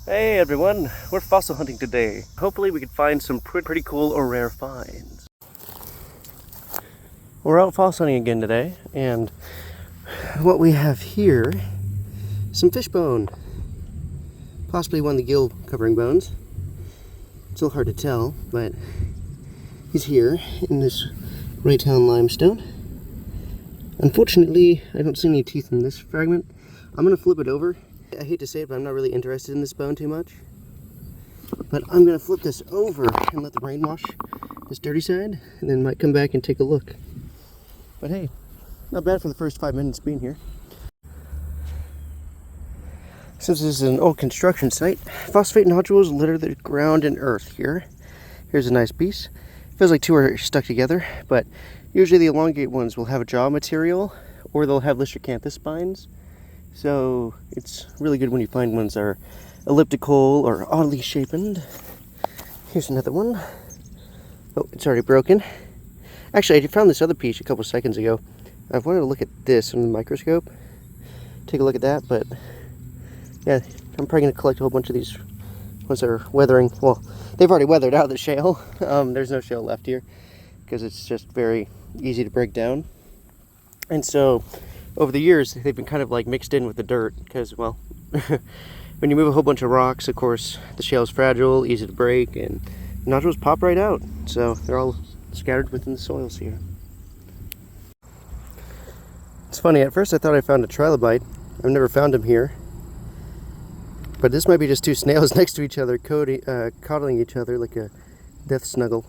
Hey everyone, we're fossil hunting today. Hopefully we can find some pretty cool or rare finds. We're out fossil hunting again today, and what we have here is some fish bone. Possibly one of the gill covering bones. It's a little hard to tell, but he's here in this Raytown limestone. Unfortunately, I don't see any teeth in this fragment. I'm going to flip it over. I hate to say it, but I'm not really interested in this bone too much. But I'm going to flip this over and let the rain wash this dirty side, and then might come back and take a look. But hey, not bad for the first 5 minutes being here. Since this is an old construction site, phosphate nodules litter the ground and earth here. Here's a nice piece. Feels like two are stuck together, but usually the elongate ones will have a jaw material, or they'll have Listercanthus spines. So it's really good when you find ones that are elliptical or oddly shapen. Here's another one. Oh, it's already broken. Actually, I found this other piece a couple seconds ago. I've wanted to look at this in the microscope. Take a look at that, but yeah, I'm probably going to collect a whole bunch of these ones that are weathering. Well, they've already weathered out of the shale. There's no shale left here because it's just very easy to break down. And so over the years, they've been kind of like mixed in with the dirt because, well, when you move a whole bunch of rocks, of course, the shale is fragile, easy to break, and nodules pop right out. So they're all scattered within the soils here. It's funny, at first I thought I found a trilobite. I've never found them here. But this might be just two snails next to each other, coddling each other like a death snuggle.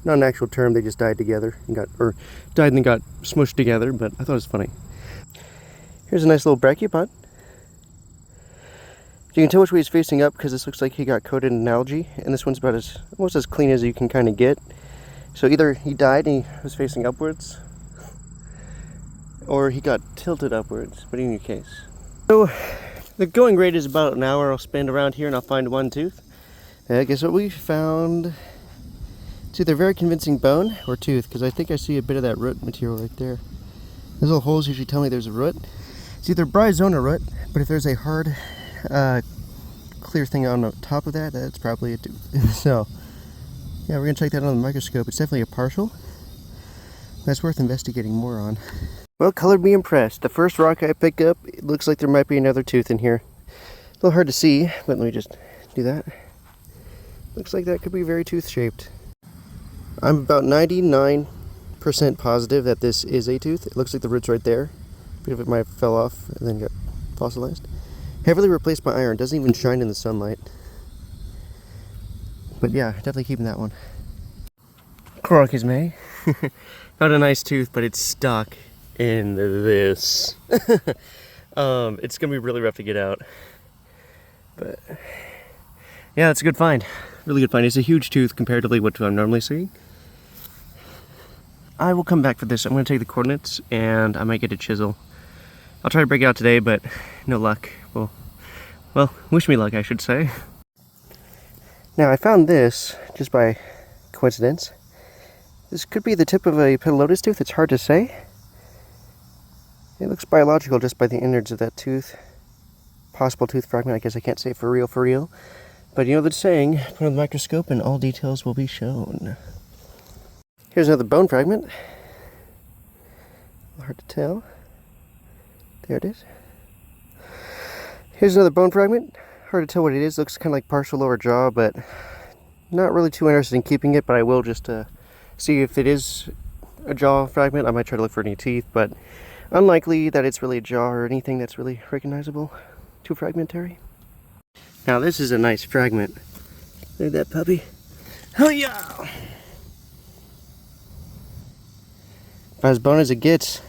Not an actual term, they just died together and died and then got smushed together, but I thought it was funny. Here's a nice little brachiopod. You can tell which way he's facing up because this looks like he got coated in algae, and this one's about almost as clean as you can kind of get. So either he died and he was facing upwards, or he got tilted upwards, but in any case. So the going rate is about an hour. I'll spend around here and I'll find one tooth. Guess what we found? It's either very convincing bone or tooth, because I think I see a bit of that root material right there. Those little holes usually tell me there's a root. It's either Bryozoa root, but if there's a hard, clear thing on the top of that, that's probably a tooth. So, yeah, we're going to check that out on the microscope. It's definitely a partial. That's worth investigating more on. Well, colored me impressed. The first rock I picked up, it looks like there might be another tooth in here. A little hard to see, but let me just do that. Looks like that could be very tooth-shaped. I'm about 99% positive that this is a tooth. It looks like the root's right there. Bit of it might have fell off and then got fossilized. Heavily replaced by iron. Doesn't even shine in the sunlight. But yeah, definitely keeping that one. Crocus May. Not a nice tooth, but it's stuck in this. It's gonna be really rough to get out. But yeah, it's a good find. Really good find. It's a huge tooth comparatively what I'm normally seeing. I will come back for this. I'm going to take the coordinates and I might get a chisel. I'll try to break it out today, but no luck. Well, wish me luck, I should say. Now, I found this just by coincidence. This could be the tip of a petalodus tooth. It's hard to say. It looks biological just by the innards of that tooth. Possible tooth fragment. I guess I can't say for real. But you know the saying, put on the microscope and all details will be shown. Here's another bone fragment. Hard to tell. There it is. Here's another bone fragment. Hard to tell what it is. Looks kind of like partial lower jaw, but not really too interested in keeping it, but I will just see if it is a jaw fragment. I might try to look for any teeth, but unlikely that it's really a jaw or anything that's really recognizable. Too fragmentary. Now this is a nice fragment. Look at that puppy. Oh yeah! About as bone as it gets.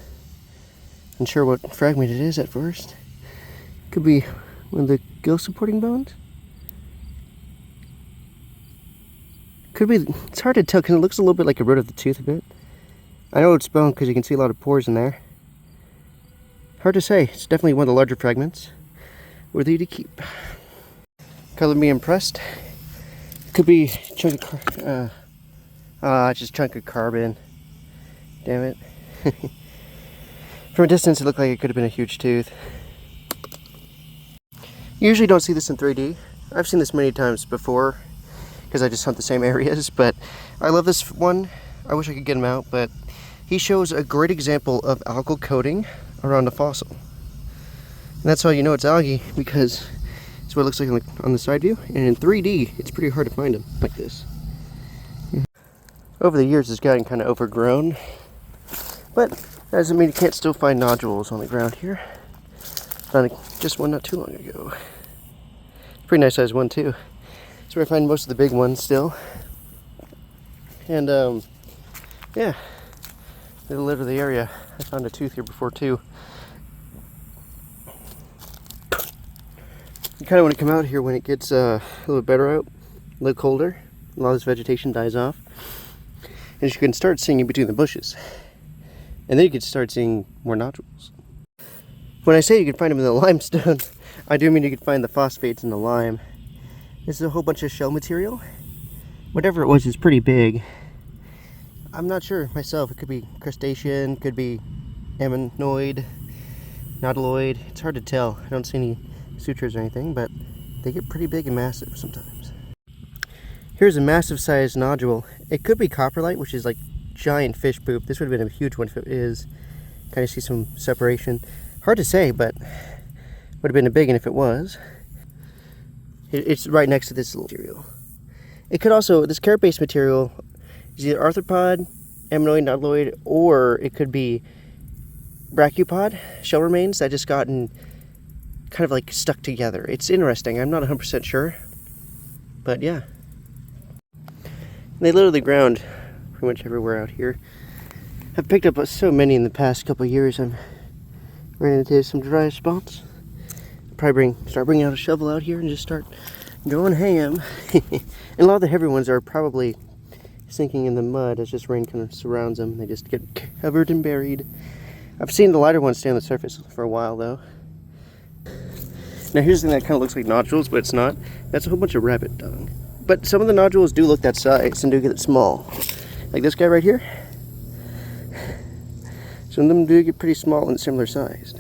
Unsure what fragment it is at first. Could be one of the gill supporting bones. Could be, it's hard to tell because it looks a little bit like a root of the tooth a bit. I know it's bone because you can see a lot of pores in there. Hard to say. It's definitely one of the larger fragments. Worthy to keep. Color me impressed. Could be chunk of just chunk of carbon. Damn it. From a distance it looked like it could have been a huge tooth. You usually don't see this in 3D. I've seen this many times before because I just hunt the same areas, but I love this one. I wish I could get him out, but he shows a great example of algal coating around a fossil. And that's how you know it's algae, because it's what it looks like on the side view. And in 3D, it's pretty hard to find them like this. Over the years, it's gotten kind of overgrown, but that doesn't mean you can't still find nodules on the ground here. Found just one not too long ago. Pretty nice sized one too. That's where I find most of the big ones still. And yeah, they litter the area. I found a tooth here before too. You kind of want to come out here when it gets a little bit better out, a little colder. A lot of this vegetation dies off. And you can start seeing in between the bushes. And then you can start seeing more nodules. When I say you can find them in the limestone, I do mean you can find the phosphates in the lime. This is a whole bunch of shell material. Whatever it was is pretty big. I'm not sure myself. It could be crustacean, could be ammonoid, nautiloid. It's hard to tell. I don't see any sutures or anything, but they get pretty big and massive sometimes. Here's a massive sized nodule. It could be coprolite, which is like giant fish poop. This would have been a huge one if it is. Kind of see some separation. Hard to say, but would have been a big one if it was. It's right next to this little material. It could also, this carrot-based material is either arthropod, ammonoid, nautiloid, or it could be brachiopod, shell remains that just gotten kind of like stuck together. It's interesting. I'm not 100% sure, but yeah. They litter the ground pretty much everywhere out here. I've picked up so many in the past couple of years. I'm running into some dry spots. Probably start bringing out a shovel out here and just start going ham. And a lot of the heavy ones are probably sinking in the mud as just rain kind of surrounds them. They just get covered and buried. I've seen the lighter ones stay on the surface for a while though. Now here's the thing that kind of looks like nodules, but it's not. That's a whole bunch of rabbit dung. But some of the nodules do look that size and do get small. Like this guy right here. Some of them do get pretty small and similar sized.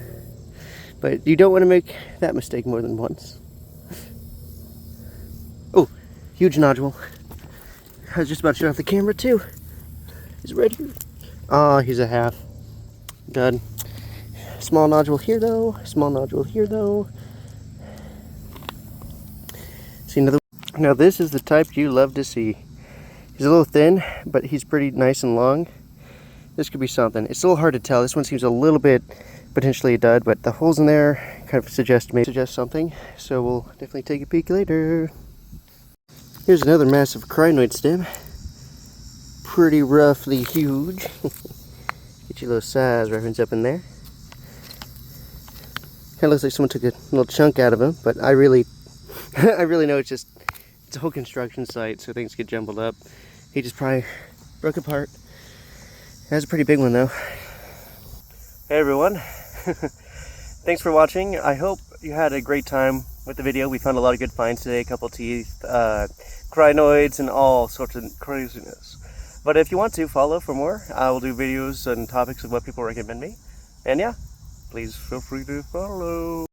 But you don't want to make that mistake more than once. Oh, huge nodule. I was just about to shut off the camera too. He's right here. Ah, he's a half. Done. Small nodule here though. Small nodule here though. See another. Now this is the type you love to see. He's a little thin, but he's pretty nice and long. This could be something. It's a little hard to tell. This one seems a little bit potentially a dud, but the holes in there kind of suggest something. So we'll definitely take a peek later. Here's another massive crinoid stem. Pretty roughly huge. Get your little size reference up in there. Kind of looks like someone took a little chunk out of him, but I really know it's a whole construction site, so things get jumbled up. He just probably broke apart. That's a pretty big one though. Hey everyone. Thanks for watching. I hope you had a great time with the video. We found a lot of good finds today, a couple teeth, crinoids, and all sorts of craziness. But if you want to follow for more, I will do videos and topics of what people recommend me. And yeah, please feel free to follow.